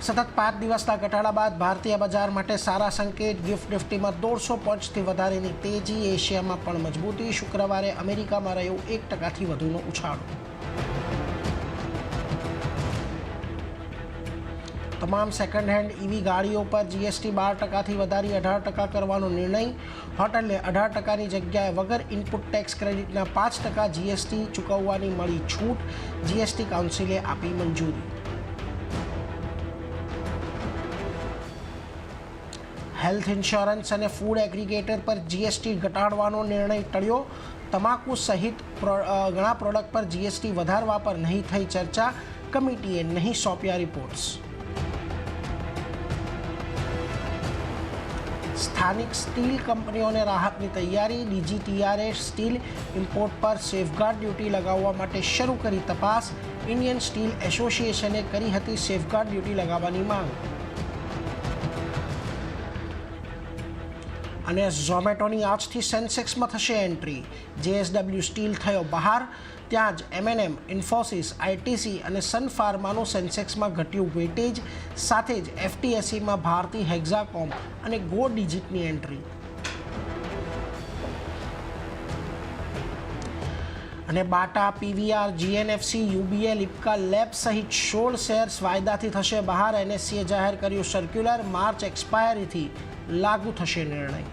સતત 5 દિવસના ઘટાડા બાદ ભારતીય બજાર માટે સારા સંકેત। ગિફ્ટ નિફ્ટીમાં 150 પોઈન્ટ્સથી વધારેની તેજી। એશિયામાં પણ મજબૂતી। શુક્રવારે અમેરિકામાં રહ્યો 1%થી વધુનો ઉછાળો। તમામ સેકન્ડ હેન્ડ ઈવી ગાડીઓ પર જીએસટી 12%થી વધારી 18% કરવાનો નિર્ણય। હોટલે 18%ની જગ્યાએ વગર ઇનપુટ ટેક્સ ક્રેડિટના 5% જીએસટી ચૂકવવાની મળી છૂટ। જીએસટી કાઉન્સિલે આપી મંજૂરી। હેલ્થ ઇન્સ્યોરન્સ અને ફૂડ એગ્રીગેટર પર જીએસટી ઘટાડવાનો નિર્ણય ટળ્યો। તમાકુ સહિત ઘણા પ્રોડક્ટ પર જીએસટી વધારવા પર નહીં થઈ ચર્ચા। કમિટીએ નહીં સોંપ્યા રિપોર્ટ્સ। સ્થાનિક સ્ટીલ કંપનીઓને રાહતની તૈયારી। ડીજીટીઆરએ સ્ટીલ ઇમ્પોર્ટ પર સેફગાર્ડ ડ્યુટી લગાવવા માટે શરૂ કરી તપાસ। ઇન્ડિયન સ્ટીલ એસોસિએશને કરી હતી સેફગાર્ડ ડ્યુટી લગાવવાની માંગ। અને ઝોમેટોની આજથી સેન્સેક્સમાં થશે એન્ટ્રી। જેએસડબલ્યુ સ્ટીલ થયો બહાર। ત્યાં જ એમએનએમ, ઇન્ફોસિસ, આઈટીસી અને સન ફાર્માનું સેન્સેક્સમાં ઘટ્યું વેટેજ। સાથે જ એફટીએસીમાં ભારતી હેક્ઝાકોમ અને ગો ડિજિટની એન્ટ્રી। અને Bata, PVR, GNFC, UBL, Ipca lab સહિત 16 શેર્સ વાયદાથી થશે બહાર। એનએસસીએ જાહેર કર્યું સર્ક્યુલર। માર્ચ એક્સપાયરીથી લાગુ થશે નિર્ણય।